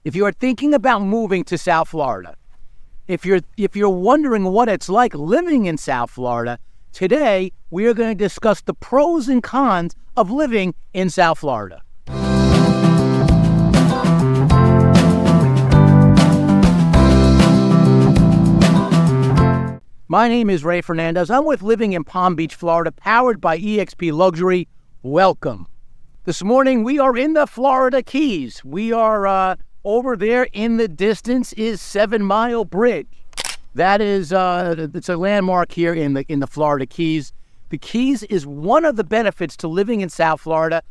If you are thinking about moving to South Florida, if you're wondering what it's like living in South Florida, today we are going to discuss the pros and cons of living in South Florida. My name is Ray Fernandez. I'm with Living in Palm Beach, Florida, powered by eXp Luxury. Welcome. This morning we are in the Florida Keys. We are over there in the distance is 7 Mile Bridge. That is it's a landmark here in the Florida Keys. The Keys is one of the benefits to living in South Florida.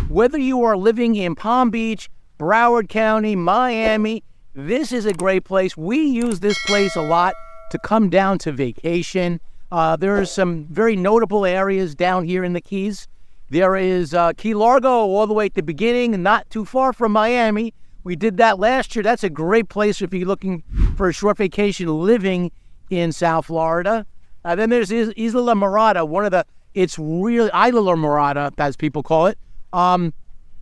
Whether you are living in Palm Beach, Broward County, Miami, this is a great place. We use this place a lot to come down to vacation. There are some very notable areas down here in the Keys. There is Key Largo all the way at the beginning, not too far from Miami. We did that last year. That's a great place if you're looking for a short vacation living in South Florida. Then there's Isla Mirada, it's really Isla Mirada, as people call it.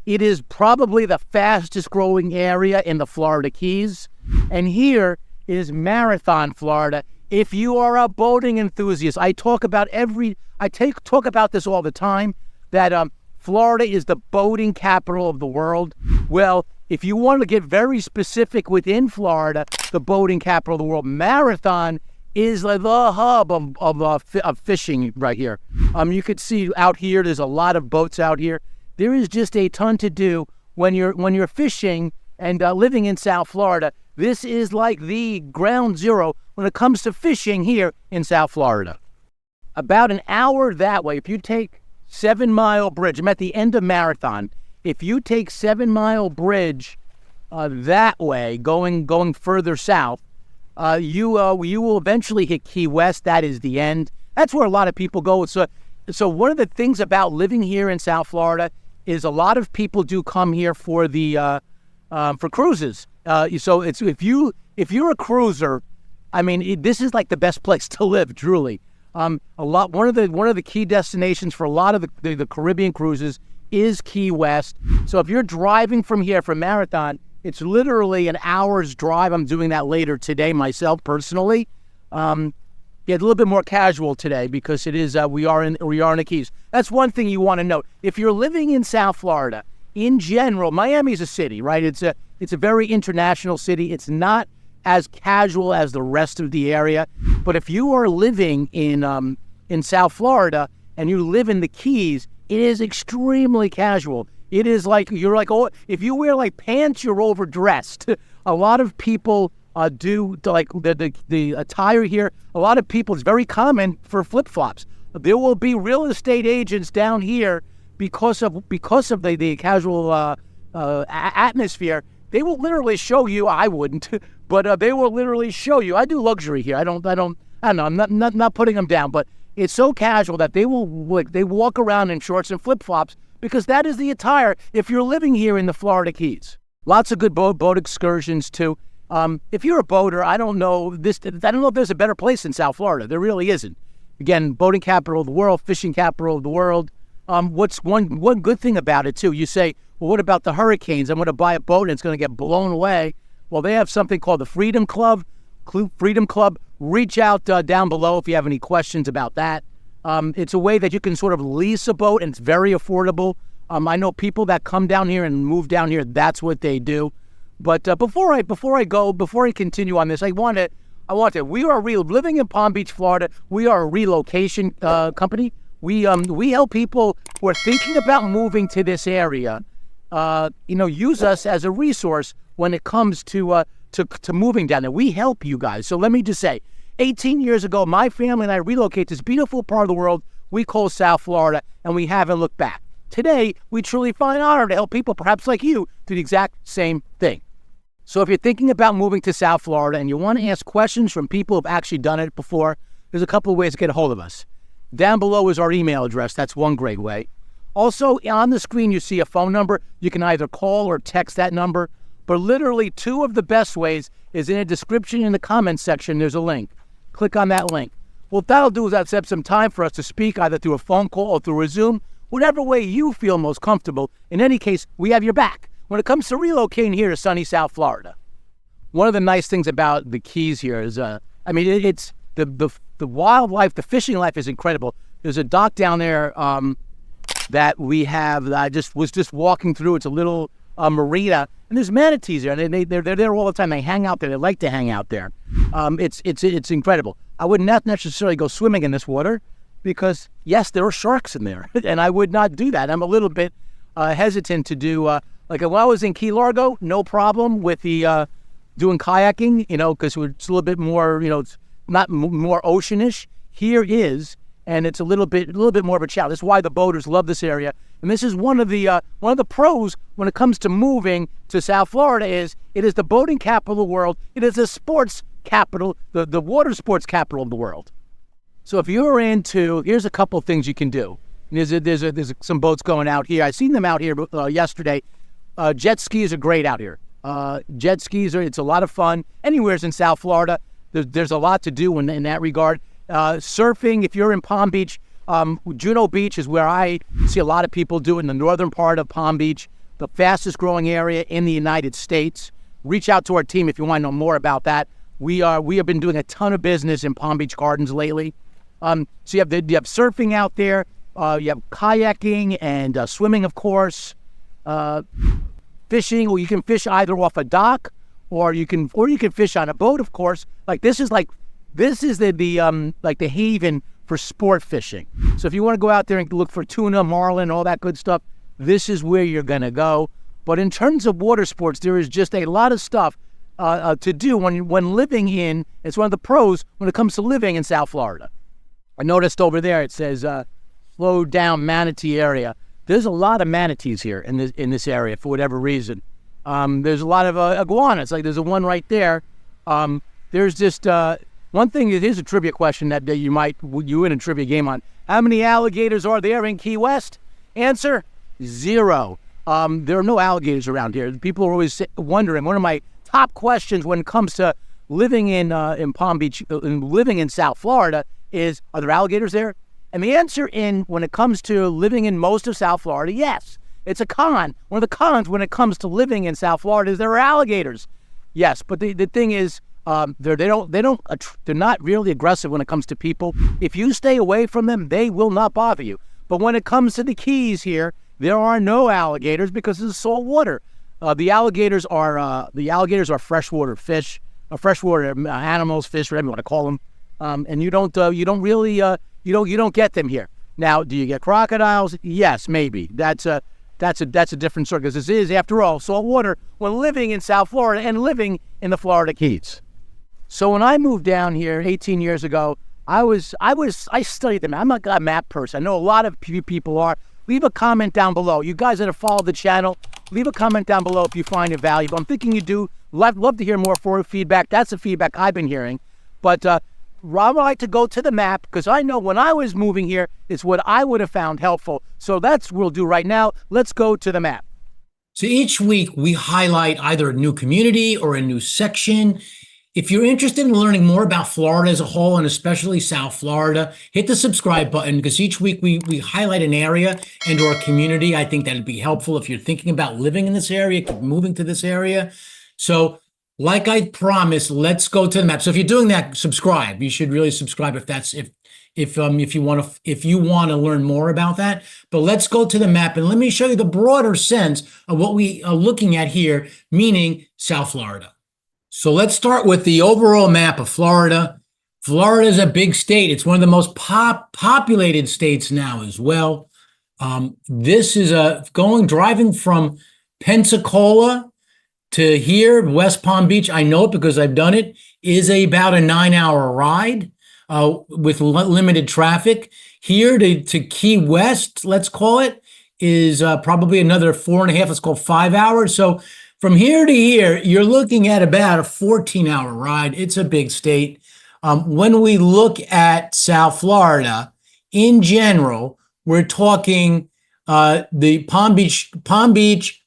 It is probably the fastest growing area in the Florida Keys. And here is Marathon, Florida. If you are a boating enthusiast, I talk about this all the time, that Florida is the boating capital of the world. Well, if you want to get very specific within Florida, the boating capital of the world, Marathon is like the hub of fishing right here. You could see out here, there's a lot of boats out here. There is just a ton to do when you're fishing and living in South Florida. This is like the ground zero when it comes to fishing here in South Florida. About an hour that way, if you take 7 Mile Bridge, I'm at the end of Marathon. If you take 7 Mile Bridge that way, going further south, you will eventually hit Key West. That is the end. That's where a lot of people go. So one of the things about living here in South Florida is a lot of people do come here for for cruises. So it's if you're a cruiser, I mean, this is like the best place to live, truly. One of the key destinations for a lot of the Caribbean cruises is Key West. So if you're driving from here from Marathon, it's literally an hour's drive. I'm doing that later today myself personally. Get a little bit more casual today because it is we are in the Keys. That's one thing you want to note. If you're living in South Florida, in general, Miami is a city, right? It's a very international city. It's not as casual as the rest of the area. But if you are living in South Florida and you live in the Keys, it is extremely casual. It is like if you wear like pants, you're overdressed. A lot of people do like the attire here. A lot of people, it's very common for flip-flops. There will be real estate agents down here because of the casual atmosphere. They will literally show you. I wouldn't, but they will literally show you. I do luxury here. I don't know. I'm not putting them down, but it's so casual that they walk around in shorts and flip-flops because that is the attire if you're living here in the Florida Keys. Lots of good boat excursions too. If you're a boater, I don't know if there's a better place in South Florida. There really isn't. Again, boating capital of the world, fishing capital of the world. What's one good thing about it too? You say, well, what about the hurricanes? I'm going to buy a boat and it's going to get blown away. Well, they have something called the Freedom Club. Reach out down below if you have any questions about that. It's a way that you can sort of lease a boat, and it's very affordable. I know people that come down here and move down here. That's what they do. But before I continue on this, I want to. We are living in Palm Beach, Florida. We are a relocation company. We help people who are thinking about moving to this area. Use us as a resource when it comes to moving down there. We help you guys. So let me just say, 18 years ago, my family and I relocated to this beautiful part of the world we call South Florida, and we haven't looked back. Today, we truly find honor to help people, perhaps like you, do the exact same thing. So if you're thinking about moving to South Florida and you want to ask questions from people who have actually done it before, there's a couple of ways to get a hold of us. Down below is our email address. That's one great way. Also, on the screen, you see a phone number. You can either call or text that number. But literally, two of the best ways is in a description in the comments section. There's a link. Click on that link. What that'll do is that'll set up some time for us to speak either through a phone call or through a Zoom, whatever way you feel most comfortable. In any case, we have your back. when it comes to relocating here to sunny South Florida, one of the nice things about the Keys here is, it's the wildlife, the fishing life is incredible. There's a dock down there that we have. That I was just walking through. It's a little marina, and there's manatees there, and they're there all the time. They hang out there. They like to hang out there. It's incredible. I would not necessarily go swimming in this water because, yes, there are sharks in there, and I would not do that. I'm a little bit hesitant to do, like when I was in Key Largo, no problem with the doing kayaking, because it's a little bit more, it's not more oceanish. Here is, and it's a little bit more of a challenge. That's why the boaters love this area. And this is one of the pros when it comes to moving to South Florida is it is the boating capital of the world. It is the sports capital, the water sports capital of the world. So if you're into, here's a couple of things you can do. There's some boats going out here. I seen them out here yesterday. Jet skis are great out here. Jet skis it's a lot of fun. Anywhere's in South Florida, there's a lot to do in that regard. Surfing, if you're in Palm Beach, Juno Beach is where I see a lot of people do it in the northern part of Palm Beach, the fastest growing area in the United States. Reach out to our team if you want to know more about that. We have been doing a ton of business in Palm Beach Gardens lately. So you have surfing out there, you have kayaking and swimming, of course, fishing. Well, you can fish either off a dock or you can fish on a boat, of course. This is the haven for sport fishing. So if you want to go out there and look for tuna, marlin, all that good stuff, this is where you're going to go. But in terms of water sports, there is just a lot of stuff to do when living in. It's one of the pros when it comes to living in South Florida. I noticed over there it says slow down manatee area. There's a lot of manatees here in this area for whatever reason. There's a lot of iguanas. There's a one right there. There's just one thing. It is a trivia question that you win a trivia game on. How many alligators are there in Key West? Answer: 0. There are no alligators around here. People are always wondering. One of my top questions when it comes to living in Palm Beach, living in South Florida, is: are there alligators there? And the answer when it comes to living in most of South Florida, yes. It's a con. One of the cons when it comes to living in South Florida is there are alligators. Yes, but the thing is, they're not really aggressive when it comes to people. If you stay away from them, they will not bother you. But when it comes to the Keys here, there are no alligators because it's salt water. The alligators are freshwater fish, freshwater animals, fish, whatever you want to call them. And you don't get them here. Now, do you get crocodiles? Yes, maybe. That's a different story because this is, after all, salt water when living in South Florida and living in the Florida Keys. So when I moved down here 18 years ago, I studied them. I'm not a map person. I know a lot of people are. Leave a comment down below. You guys that have followed the channel, leave a comment down below if you find it valuable. I'm thinking you do. Love to hear more feedback. That's the feedback I've been hearing. But I would like to go to the map because I know when I was moving here, it's what I would have found helpful. So that's what we'll do right now. Let's go to the map. So each week we highlight either a new community or a new section. If you're interested in learning more about Florida as a whole, and especially South Florida, hit the subscribe button because each week we highlight an area and or a community. I think that'd be helpful if you're thinking about living in this area, moving to this area. So like I promised, let's go to the map. So if you're doing that, subscribe. You should really subscribe if you want to learn more about that. But let's go to the map and let me show you the broader sense of what we are looking at here, meaning South Florida. So let's start with the overall map of Florida. Florida is a big state. It's one of the most populated states now as well. This is driving from Pensacola to here, West Palm Beach. I know it because I've done it, is about a 9-hour ride with limited traffic. Here to Key West, let's call it, is probably another 4.5, let's call 5 hours. So from here to here, you're looking at about a 14-hour ride. It's a big state. When we look at South Florida, in general, we're talking the Palm Beach,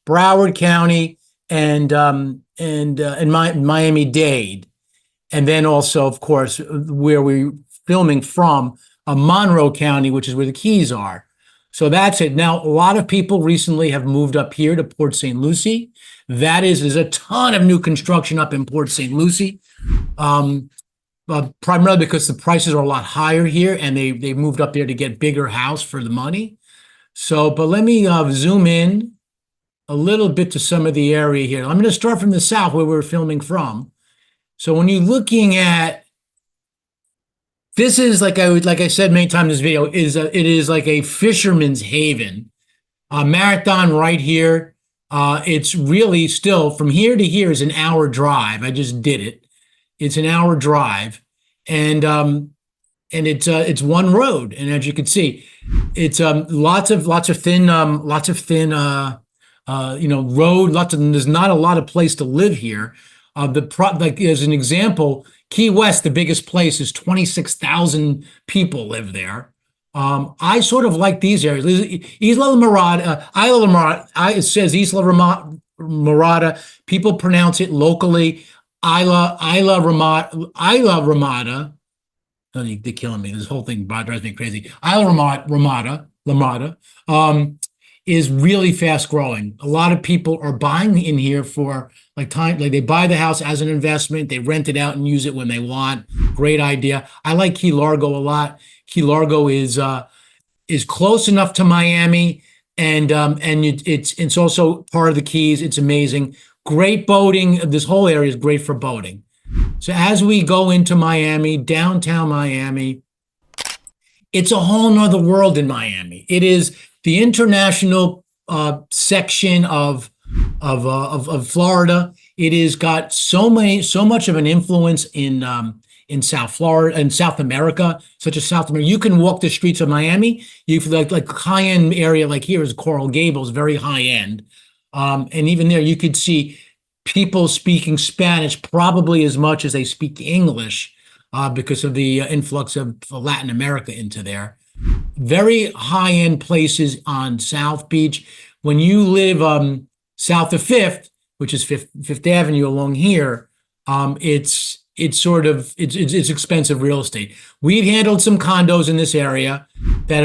Broward County, and Miami-Dade, and then also, of course, where we're filming from, Monroe County, which is where the Keys are. So that's it. Now, a lot of people recently have moved up here to Port St. Lucie. There's a ton of new construction up in Port St. Lucie. Primarily because the prices are a lot higher here, and they moved up there to get bigger house for the money. So, but let me zoom in a little bit to some of the area here. I'm going to start from the south where we're filming from. So when you're looking at this, is like I said many times in this video, it is like a fisherman's haven. Marathon right here. It's really still from here to here is an hour drive. I just did it. It's an hour drive, and it's one road. And as you can see, it's lots of thin road. There's not a lot of place to live here. Like as an example, Key West, the biggest place, is 26,000 people live there. I sort of like these areas. Isla Mirada, it says Isla Mirada. People pronounce it locally Isla Ramada. Oh, they're killing me. This whole thing drives me crazy. Isla Ramada, is really fast growing. A lot of people are buying in here for like they buy the house as an investment. They rent it out and use it when they want. Great idea. I like Key Largo a lot. Key Largo is close enough to Miami, and it's also part of the Keys. It's amazing. Great boating. This whole area is great for boating. So as we go into Miami, downtown Miami, it's a whole nother world in Miami. It is the international section of Florida. It has got so much of an influence in South Florida and South America, such as South America. You can walk the streets of Miami. You like high end area like here is Coral Gables, very high end. And even there, you could see people speaking Spanish probably as much as they speak English because of the influx of Latin America into there. Very high-end places on South Beach. When you live south of Fifth, which is Fifth Avenue along here, it's expensive real estate. We've handled some condos in this area that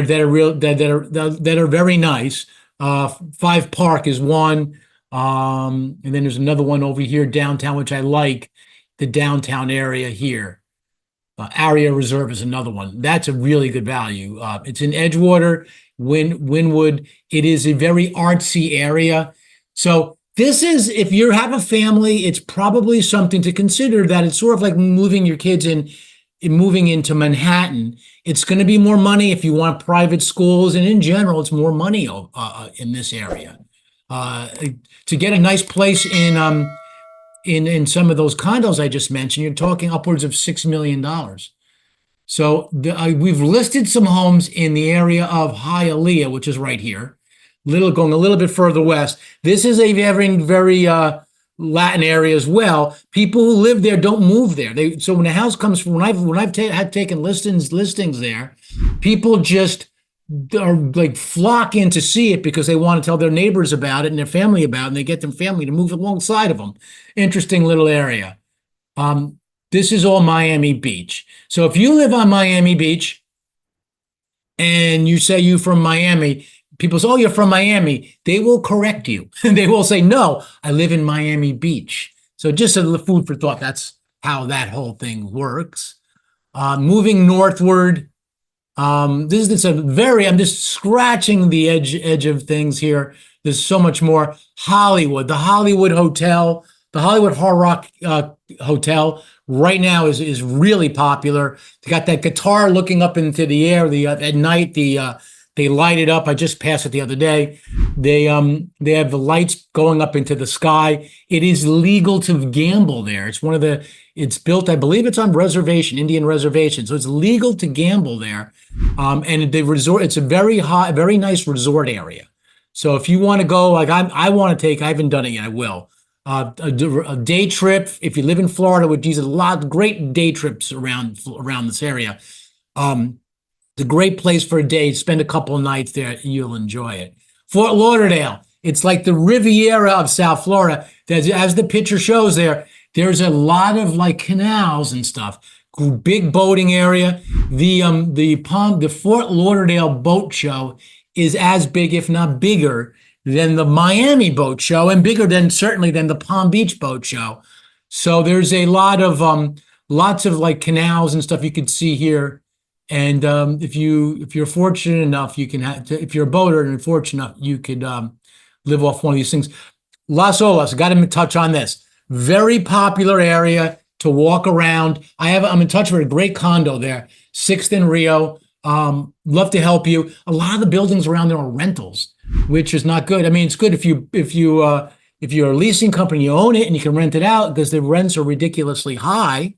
are very nice. Five Park is one. And then there's another one over here downtown, which I like, the downtown area here. Aria Reserve is another one. That's a really good value. It's in Edgewater, Wynwood. It is a very artsy area. So this is, if you have a family, it's probably something to consider, that it's sort of like moving your kids moving into Manhattan. It's going to be more money if you want private schools. And in general, it's more money in this area. To get a nice place in some of those condos I just mentioned, you're talking upwards of $6 million. So we've listed some homes in the area of Hialeah, which is right here, going a little bit further west. This is a very Latin area as well. People who live there don't move there. So when a house comes from, when I've had taken listings there, people just are like flock in to see it because they want to tell their neighbors about it and their family about it, and they get their family to move alongside of them. Interesting little area. This is all Miami Beach. So if you live on Miami Beach and you say you're from Miami, people say, oh, you're from Miami. They will correct you. They will say, no, I live in Miami Beach. So just a food for thought. That's how that whole thing works. Moving northward, I'm just scratching the edge of things here. There's so much more. Hollywood, the Hollywood Hotel, the Hollywood Hard Rock Hotel right now is really popular. They got that guitar looking up into the air. At night, they light it up. I just passed it the other day. They have the lights going up into the sky. It is legal to gamble there. It's built, I believe it's on Indian reservation. So it's legal to gamble there. And the resort, it's a very nice resort area. So if you want to go, like I want to take, I haven't done it yet, I will. A day trip, if you live in Florida, which these are a lot of great day trips around this area. It's a great place for a day. Spend a couple of nights there, you'll enjoy it. Fort Lauderdale, it's like the Riviera of South Florida. As the picture shows there's a lot of like canals and stuff. Big boating area. The Fort Lauderdale Boat Show is as big, if not bigger, than the Miami Boat Show, and bigger than certainly than the Palm Beach Boat Show. So there's a lot of lots of like canals and stuff you could see here. And if you're fortunate enough, you can if you're a boater and fortunate enough, you could live off one of these things. Las Olas, got to touch on this. Very popular area to walk around. I'm in touch with a great condo there, 6th and Rio. Love to help you. A lot of the buildings around there are rentals, which is not good. I mean, it's good if you're a leasing company, you own it and you can rent it out because the rents are ridiculously high.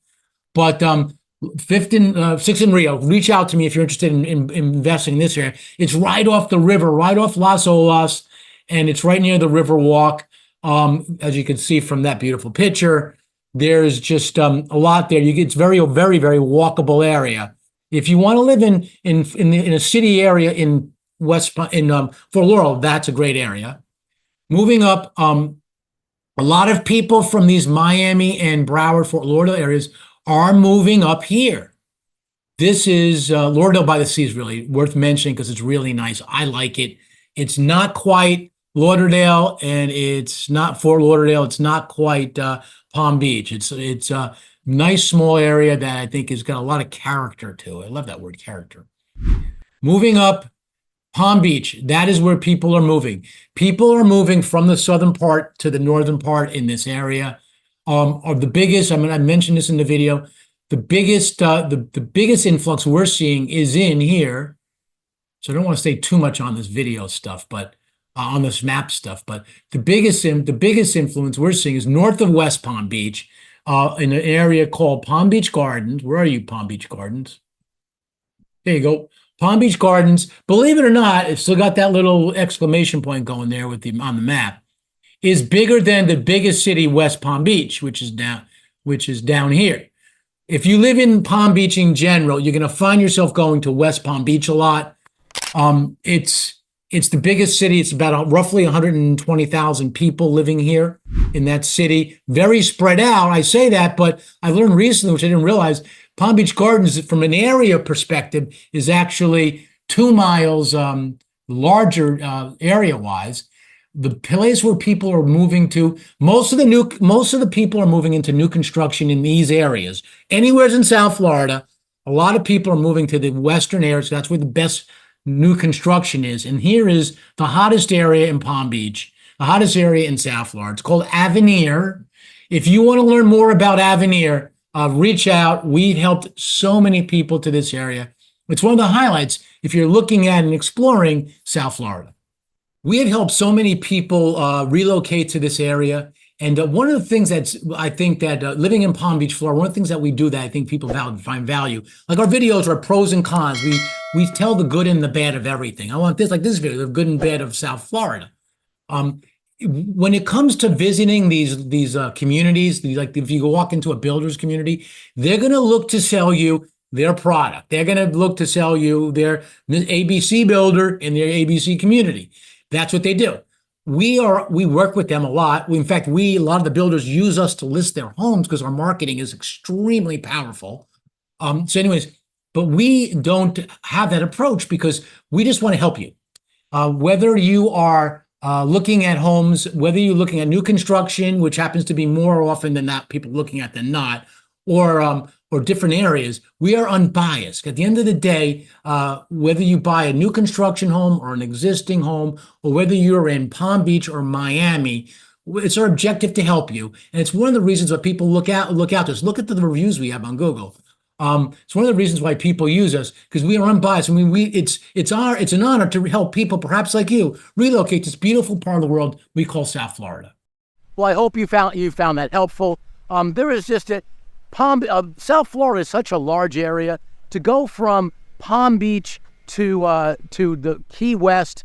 But 6th and Rio, reach out to me if you're interested in investing in this area. It's right off the river, right off Las Olas, and it's right near the River Walk. As you can see from that beautiful picture, there's just a lot there. It's very, very, very walkable area. If you want to live in a city area in Fort Lauderdale, that's a great area. Moving up, a lot of people from these Miami and Broward, Fort Lauderdale areas are moving up here. This is Lauderdale by the Sea is really worth mentioning because it's really nice. I like it. It's not quite Lauderdale, and it's not Fort Lauderdale. It's not quite Palm Beach. It's a nice small area that I think has got a lot of character to it. I love that word, character. Moving up, Palm Beach. That is where people are moving. People are moving from the southern part to the northern part in this area. Of the biggest, I mean, I mentioned this in the video. The biggest influx we're seeing is in here. So I don't want to say too much on this video stuff, but on this map stuff. But the biggest influence we're seeing is north of West Palm Beach, in an area called Palm Beach Gardens. Where are you, Palm Beach Gardens? There you go. Palm Beach Gardens. Believe it or not, it's still got that little exclamation point going there on the map. Is bigger than the biggest city, West Palm Beach, which is down here. If you live in Palm Beach in general, you're going to find yourself going to West Palm Beach a lot. It's the biggest city. It's about roughly 120,000 people living here in that city. Very spread out. I say that, but I learned recently, which I didn't realize, Palm Beach Gardens, from an area perspective, is actually 2 miles larger area-wise. The place where people are moving to, most of the people are moving into new construction in these areas. Anywhere in South Florida, a lot of people are moving to the western areas. That's where the best new construction is. And here is the hottest area in Palm Beach, the hottest area in South Florida. It's called Avenir. If you want to learn more about Avenir, reach out. We've helped so many people to this area. It's one of the highlights if you're looking at and exploring South Florida. We have helped so many people relocate to this area. And one of the things I think that living in Palm Beach, Florida, one of the things that we do that I think people find value, like our videos are pros and cons. We tell the good and the bad of everything. I want this, like this video, the good and bad of South Florida. When it comes to visiting these communities, like if you go walk into a builder's community, they're going to look to sell you their product. They're going to look to sell you their ABC builder in their ABC community. That's what they do. We work with them a lot. In fact, a lot of the builders use us to list their homes because our marketing is extremely powerful. So anyways, but we don't have that approach because we just want to help you. Whether you are looking at homes, whether you're looking at new construction, which happens to be more often than not people looking at than not, or different areas, we are unbiased. At the end of the day, whether you buy a new construction home or an existing home, or whether you're in Palm Beach or Miami, it's our objective to help you. And it's one of the reasons why people look out to us. Look at the reviews we have on Google. It's one of the reasons why people use us, because we are unbiased. I mean, it's an honor to help people, perhaps like you, relocate to this beautiful part of the world we call South Florida. Well, I hope you found that helpful. There is just South Florida is such a large area. To go from Palm Beach to the Key West,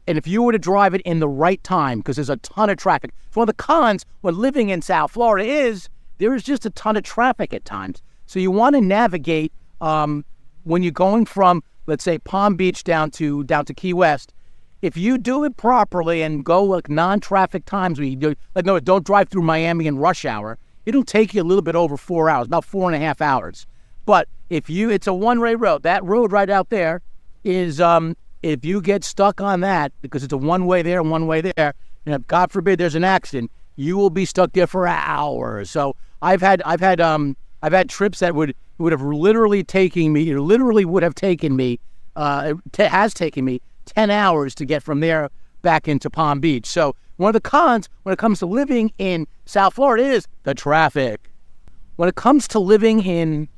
and if you were to drive it in the right time, because there's a ton of traffic. So one of the cons when living in South Florida is there is just a ton of traffic at times. So you want to navigate when you're going from, let's say, Palm Beach down to Key West. If you do it properly and go like non-traffic times, don't drive through Miami in rush hour. It'll take you a little bit over 4 hours, about 4.5 hours. But it's a one-way road. That road right out there is if you get stuck on that, because it's a one-way there and one-way there, and if, God forbid, there's an accident, you will be stuck there for hours. So I've had trips that would have literally taken me, has taken me 10 hours to get from there back into Palm Beach. So one of the cons when it comes to living in South Florida is the traffic. When it comes to living in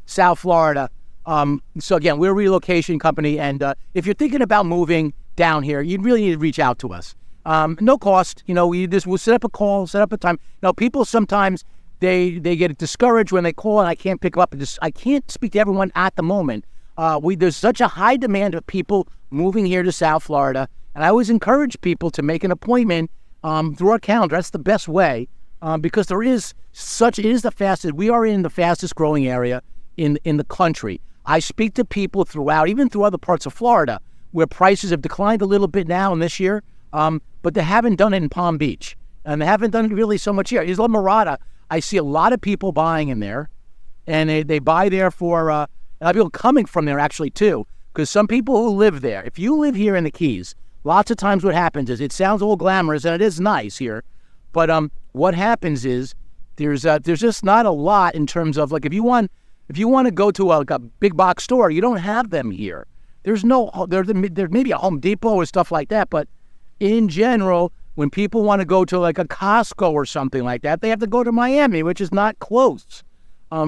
South Florida, so again, we're a relocation company, and if you're thinking about moving down here, you really need to reach out to us. No cost, we'll set up a call, set up a time. People sometimes they get discouraged when they call and I can't pick them up. I can't speak to everyone at the moment. There's such a high demand of people moving here to South Florida, and I always encourage people to make an appointment through our calendar. That's the best way, because we are in the fastest growing area in the country. I speak to people even through other parts of Florida, where prices have declined a little bit now in this year, but they haven't done it in Palm Beach, and they haven't done it really so much here. Isla Mirada, I see a lot of people buying in there, and they buy there for, a lot of people coming from there actually too, because some people who live there, if you live here in the Keys, lots of times what happens is, it sounds all glamorous, and it is nice here, but what happens is there's just not a lot in terms of, like, if you want to go to a big box store, you don't have them here. There may be a Home Depot or stuff like that, but in general, when people want to go to like a Costco or something like that, they have to go to Miami, which is not close.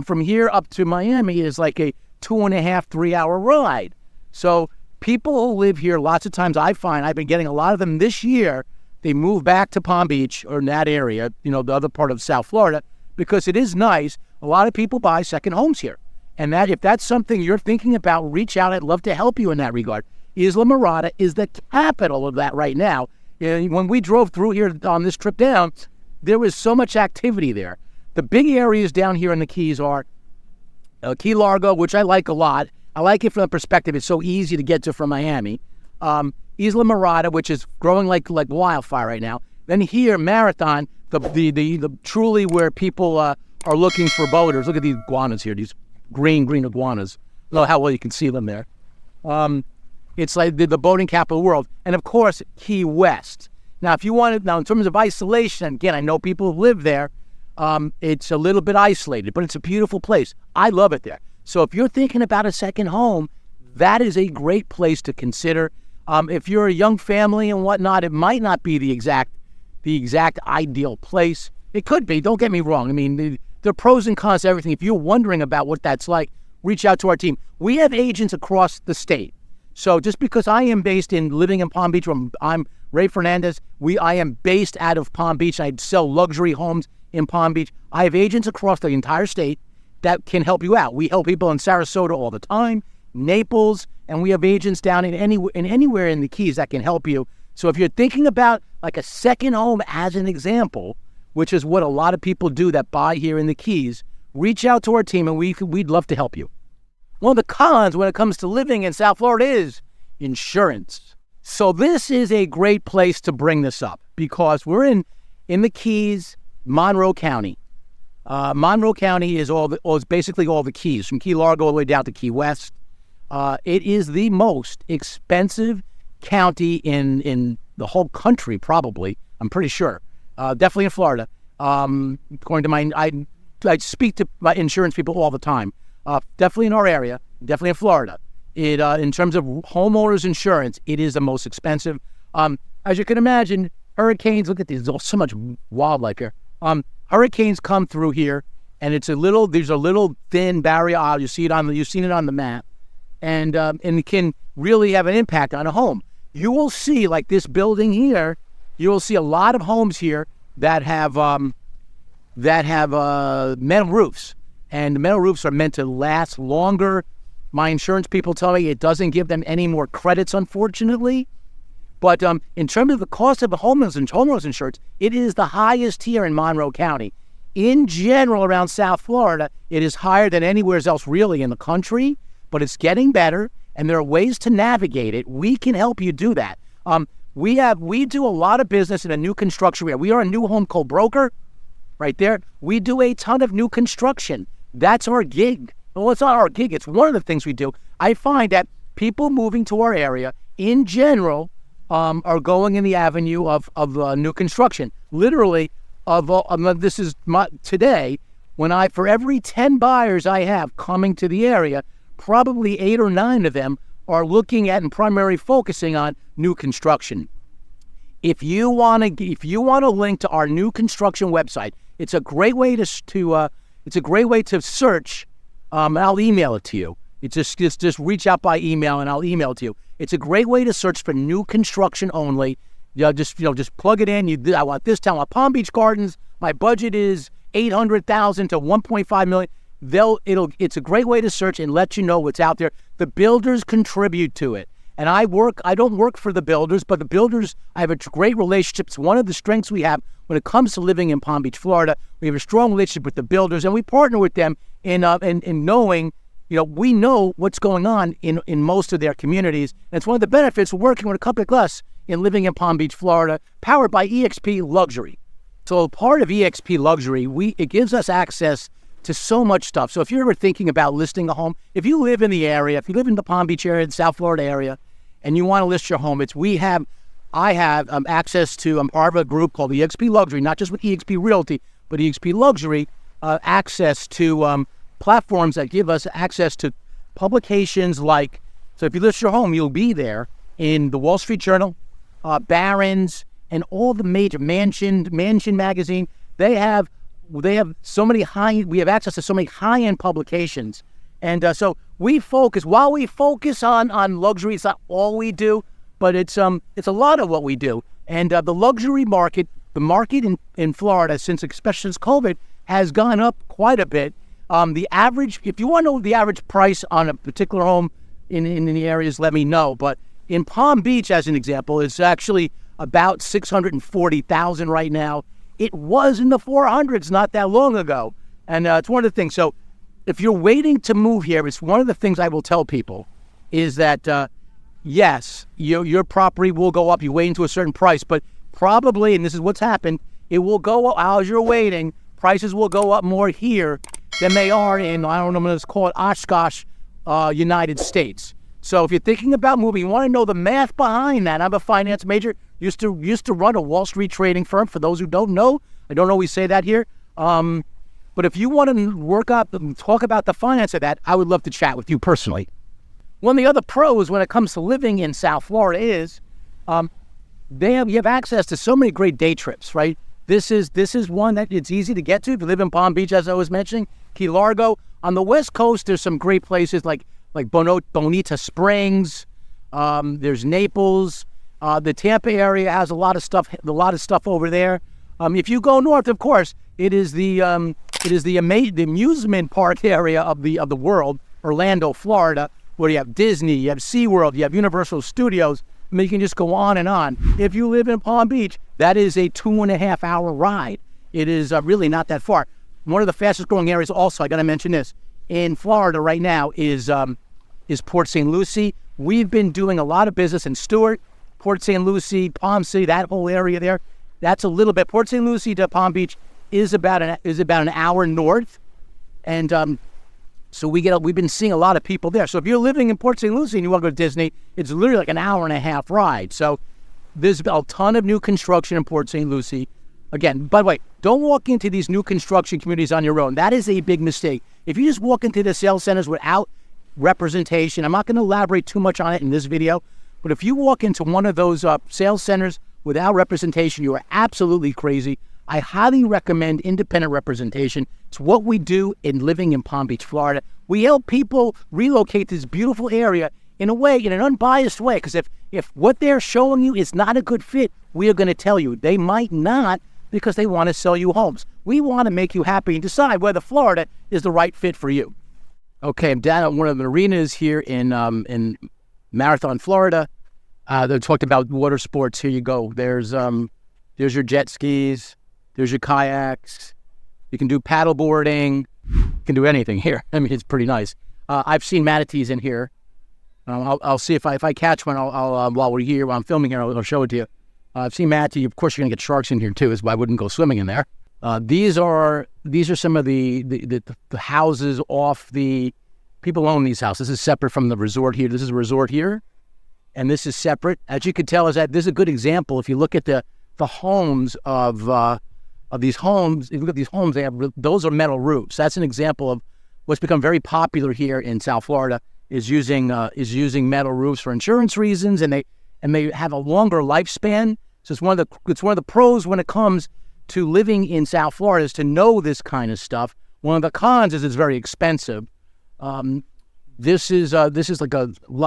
From here up to Miami is like a 2.5, 3 hour ride. So people who live here, lots of times I've been getting a lot of them this year, they move back to Palm Beach or in that area, the other part of South Florida, because it is nice. A lot of people buy second homes here. And that if that's something you're thinking about, reach out. I'd love to help you in that regard. Isla Mirada is the capital of that right now. When we drove through here on this trip down, there was so much activity there. The big areas down here in the Keys are Key Largo, which I like a lot. I like it from the perspective it's so easy to get to from Miami. Isla Mirada, which is growing like wildfire right now. Then here, Marathon, the truly where people are looking for boaters. Look at these iguanas here, these green iguanas. I don't know how well you can see them there. It's like the boating capital of the world. And of course, Key West. Now, in terms of isolation, again, I know people who live there. It's a little bit isolated, but it's a beautiful place. I love it there. So if you're thinking about a second home, that is a great place to consider. If you're a young family and whatnot, it might not be the exact ideal place. It could be, don't get me wrong. I mean, there are pros and cons to everything. If you're wondering about what that's like, reach out to our team. We have agents across the state. So just because I am living in Palm Beach, I'm Ray Fernandez, I am based out of Palm Beach. I sell luxury homes in Palm Beach. I have agents across the entire state that can help you out. We help people in Sarasota all the time, Naples, and we have agents down in anywhere in the Keys that can help you. So if you're thinking about like a second home as an example, which is what a lot of people do that buy here in the Keys, reach out to our team and we'd love to help you. One of the cons when it comes to living in South Florida is insurance. So this is a great place to bring this up because we're in the Keys, Monroe County. Monroe County is basically all the Keys, from Key Largo all the way down to Key West. It is the most expensive county in the whole country, probably. I'm pretty sure. Definitely in Florida. According to I speak to my insurance people all the time. Definitely in our area, definitely in Florida. In terms of homeowners insurance, it is the most expensive. As you can imagine, hurricanes, look at these, there's so much wildlife here. Hurricanes come through here, and there's a little thin barrier. You've seen it on the map, and it can really have an impact on a home. You will see, like this building here, you will see a lot of homes here that have metal roofs, and the metal roofs are meant to last longer. My insurance people tell me it doesn't give them any more credits, unfortunately. But in terms of the cost of the homeowners insurance, it is the highest here in Monroe County. In general, around South Florida, it is higher than anywhere else really in the country, but it's getting better, and there are ways to navigate it. We can help you do that. We do a lot of business in a new construction area. We are a new home co-broker right there. We do a ton of new construction. That's our gig. Well, it's not our gig. It's one of the things we do. I find that people moving to our area, in general, are going in the avenue of new construction. Literally, this is today, for every 10 buyers I have coming to the area, probably 8 or 9 of them are looking at and primarily focusing on new construction. If you want to link to our new construction website, it's a great way to search. I'll email it to you. It's just reach out by email and I'll email it to you. It's a great way to search for new construction only. Just plug it in. I want this town. I want Palm Beach Gardens. My budget is $800,000 to $1.5 million. It's a great way to search and let you know what's out there. The builders contribute to it. And I don't work for the builders, but the builders, I have a great relationship. It's one of the strengths we have when it comes to living in Palm Beach, Florida. We have a strong relationship with the builders, and we partner with them in knowing, we know what's going on in most of their communities. And it's one of the benefits of working with a company like us in living in Palm Beach, Florida, powered by eXp Luxury. So part of eXp Luxury, it gives us access to so much stuff. So if you're ever thinking about listing a home, if you live in the area, if you live in the Palm Beach area, the South Florida area, and you want to list your home, I have access to, I'm part of a group called eXp Luxury, not just with eXp Realty, but eXp Luxury, access to platforms that give us access to publications like, so if you list your home, you'll be there in the Wall Street Journal, Barron's, and all the major Mansion magazine. They have so many we have access to so many high-end publications. And so while we focus on luxury, it's not all we do, but it's a lot of what we do. And the luxury market, the market in Florida, especially since COVID, has gone up quite a bit. The average, if you want to know the average price on a particular home in the areas, let me know. But in Palm Beach, as an example, it's actually about $640,000 right now. It was in the 400s not that long ago. And it's one of the things. So if you're waiting to move here, it's one of the things I will tell people is that, yes, your property will go up. You wait into a certain price, but probably, and this is what's happened, it will go up as you're waiting. Prices will go up more here than they are in, I don't know, let's call it Oshkosh, United States. So if you're thinking about moving, you want to know the math behind that. I'm a finance major, used to run a Wall Street trading firm. For those who don't know, I don't always say that here. But if you want to talk about the finance of that, I would love to chat with you personally. One of the other pros when it comes to living in South Florida is you have access to so many great day trips, right? This is one that it's easy to get to if you live in Palm Beach, as I was mentioning, Key Largo. On the West Coast, there's some great places like Bonita Springs. There's Naples. The Tampa area has a lot of stuff over there. If you go north, of course, it is the amusement park area of the world, Orlando, Florida, where you have Disney, you have SeaWorld, you have Universal Studios. I mean, you can just go on and on. If you live in Palm Beach, that is a 2.5-hour ride. It is really not that far. One of the fastest growing areas also, I got to mention this, in Florida right now is Port St. Lucie. We've been doing a lot of business in Stewart, Port St. Lucie, Palm City, that whole area there. That's a little bit. Port St. Lucie to Palm Beach is about an hour north, and so we've been seeing a lot of people there. So if you're living in Port St. Lucie and you want to go to Disney, it's literally like an hour and a half ride. So there's a ton of new construction in Port St. Lucie. Again, by the way, don't walk into these new construction communities on your own. That is a big mistake. If you just walk into the sales centers without representation, I'm not going to elaborate too much on it in this video, but if you walk into one of those sales centers without representation, you are absolutely crazy. I highly recommend independent representation. It's what we do in living in Palm Beach, Florida. We help people relocate to this beautiful area in an unbiased way, because if what they're showing you is not a good fit, we are going to tell you. They might not, because they want to sell you homes. We want to make you happy and decide whether Florida is the right fit for you. Okay, I'm down at one of the marinas here in Marathon, Florida. They talked about water sports. Here you go. There's your jet skis. There's your kayaks. You can do paddle boarding. You can do anything here. I mean, it's pretty nice. I've seen manatees in here. I'll see if I catch one. I'll while we're here, while I'm filming here, I'll show it to you. I've seen manatee. Of course, you're gonna get sharks in here too. Is why I wouldn't go swimming in there. These are some of the houses off the. People own these houses. This is separate from the resort here. This is a resort here, and this is separate. As you can tell, is that this is a good example. If you look at the homes of these homes, if you look at these homes, those are metal roofs. That's an example of what's become very popular here in South Florida is using metal roofs for insurance reasons, and they have a longer lifespan. So it's one of the pros when it comes to living in South Florida is to know this kind of stuff. One of the cons is it's very expensive. This is like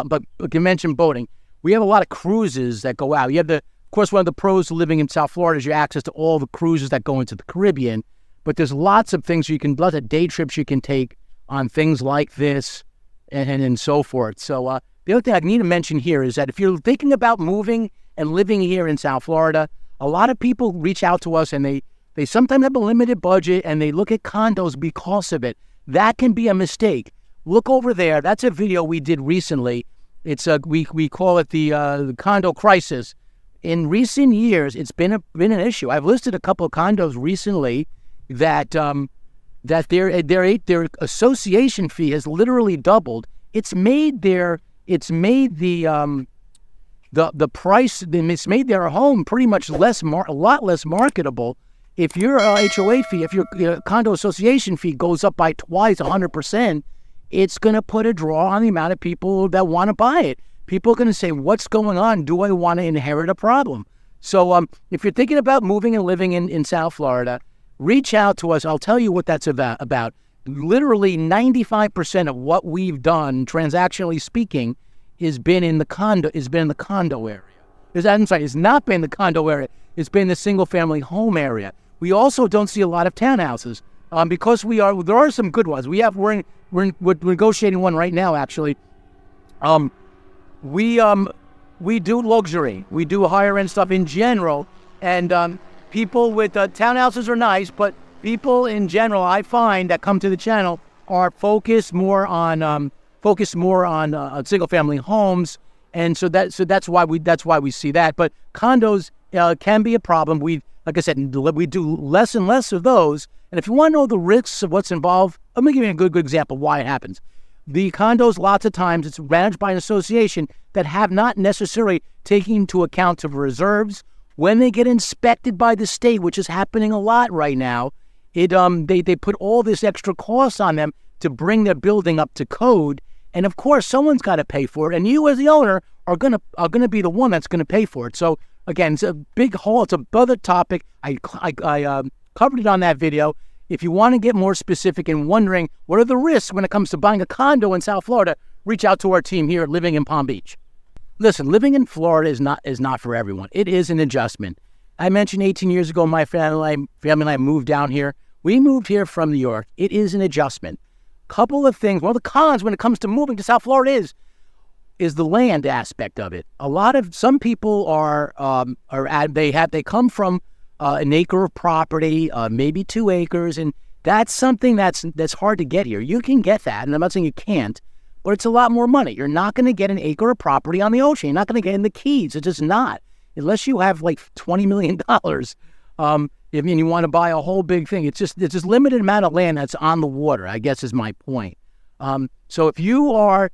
but you mentioned boating. We have a lot of cruises that go out. You have of course, one of the pros to living in South Florida is your access to all the cruises that go into the Caribbean. But there's lots of things lots of day trips you can take on things like this and so forth. So the other thing I need to mention here is that if you're thinking about moving and living here in South Florida, a lot of people reach out to us and they sometimes have a limited budget and they look at condos because of it. That can be a mistake. Look over there. That's a video we did recently. It's we call it the condo crisis. In recent years, it's been an issue. I've listed a couple of condos recently that their association fee has literally doubled. It's made the price. It's made their home pretty much a lot less marketable. If your HOA fee, if your condo association fee goes up by twice, 100%, it's going to put a draw on the amount of people that want to buy it. People are going to say, what's going on? Do I want to inherit a problem? So if you're thinking about moving and living in South Florida, reach out to us. I'll tell you what that's about. Literally 95% of what we've done, transactionally speaking, has been in the condo area. It's not been the condo area. It's been the single-family home area. We also don't see a lot of townhouses because there are some good ones. We're negotiating one right now, actually. We do luxury. We do higher end stuff in general, and people with townhouses are nice, but people in general, I find that come to the channel are focused more on single family homes, and so that's why we see that. But condos can be a problem. Like I said, we do less and less of those. And if you want to know the risks of what's involved, let me give you a good example of why it happens. The condos, lots of times, it's managed by an association that have not necessarily taken into account of reserves. When they get inspected by the state, which is happening a lot right now, they put all this extra cost on them to bring their building up to code. And of course, someone's got to pay for it. And you, as the owner, are gonna be the one that's going to pay for it. So again, it's a big hole. It's another topic. I covered it on that video. If you want to get more specific and wondering what are the risks when it comes to buying a condo in South Florida, reach out to our team here at Living in Palm Beach. Listen, living in Florida is not for everyone. It is an adjustment. I mentioned 18 years ago, my family and I moved down here. We moved here from New York. It is an adjustment. Couple of things. One of the cons when it comes to moving to South Florida is the land aspect of it. Some people they come from an acre of property, maybe 2 acres, and that's something that's hard to get here. You can get that, and I'm not saying you can't, but it's a lot more money. You're not going to get an acre of property on the ocean. You're not going to get in the Keys. It's just not, unless you have like $20 million. If you want to buy a whole big thing, it's just limited amount of land that's on the water, I guess is my point. So if you are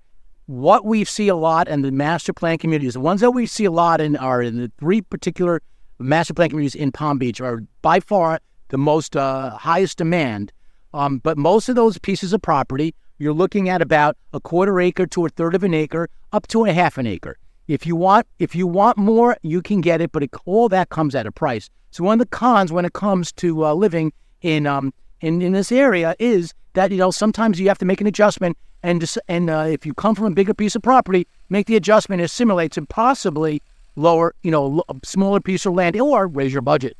what we see a lot in the master plan communities, the ones that we see a lot are in the 3 particular master plan communities in Palm Beach are by far the most highest demand. But most of those pieces of property, you're looking at about a 1/4 acre to 1/3 of an acre, up to 1/2 an acre. If you want more, you can get it, but all that comes at a price. So one of the cons when it comes to living in this area is that sometimes you have to make an adjustment, and if you come from a bigger piece of property, make the adjustment and assimilate to possibly lower, a smaller piece of land or raise your budget.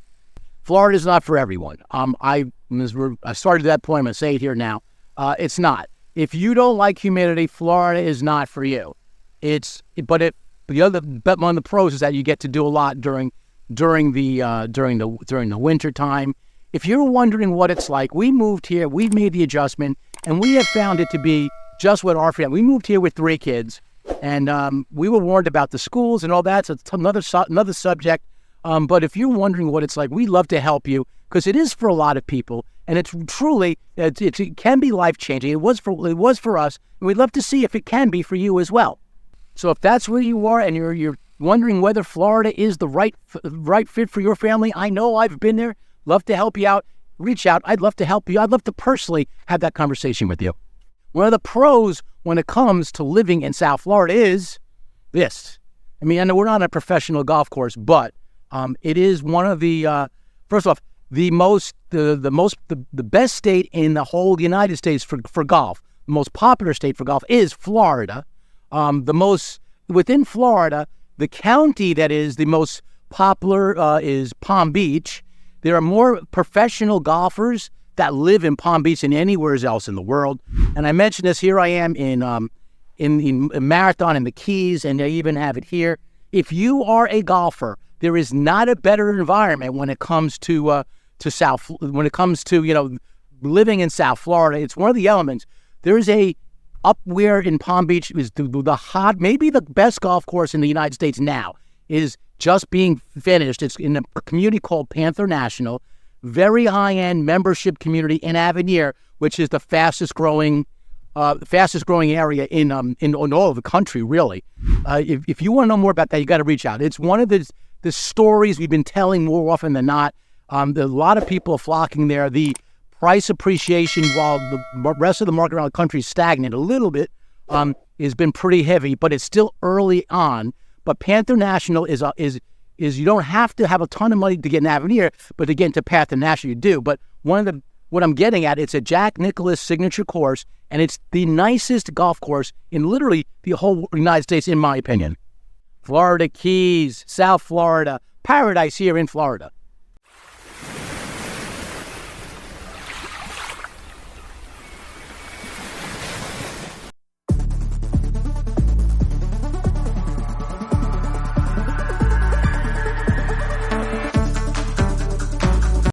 Florida is not for everyone. I started at that point. I'm going to say it here now. It's not. If you don't like humidity, Florida is not for you. But one of the pros is that you get to do a lot during the winter time. If you're wondering what it's like, we moved here. We've made the adjustment, and we have found it to be just what our family. We moved here with 3 kids. And we were warned about the schools and all that. So it's another subject. But if you're wondering what it's like, we'd love to help you because it is for a lot of people, and it's truly it can be life changing. It was for us, and we'd love to see if it can be for you as well. So if that's where you are and you're wondering whether Florida is the right fit for your family, I know I've been there. Love to help you out. Reach out. I'd love to help you. I'd love to personally have that conversation with you. One of the pros when it comes to living in South Florida is this. I mean, I know we're not a professional golf course, but it is one of the first off, the best state in the whole United States for golf. The most popular state for golf is Florida. Within Florida, the county that is the most popular is Palm Beach. There are more professional golfers that live in Palm Beach than anywhere else in the world. And I mentioned this. Here I am in Marathon in the Keys, and I even have it here. If you are a golfer, there is not a better environment when it comes to living in South Florida. It's one of the elements. There is up where in Palm Beach is maybe the best golf course in the United States now is just being finished. It's in a community called Panther National, very high-end membership community in Avenir, which is the fastest growing area in all of the country, really. If you want to know more about that, you got to reach out. It's one of the stories we've been telling more often than not. A lot of people are flocking there. The price appreciation, while the rest of the market around the country is stagnant a little bit, has been pretty heavy, but it's still early on. But Panther National is you don't have to have a ton of money to get an Avenir, but to get into Panther National you do. But what I'm getting at, it's a Jack Nicklaus signature course, and it's the nicest golf course in literally the whole United States, in my opinion. Florida Keys, South Florida, paradise here in Florida.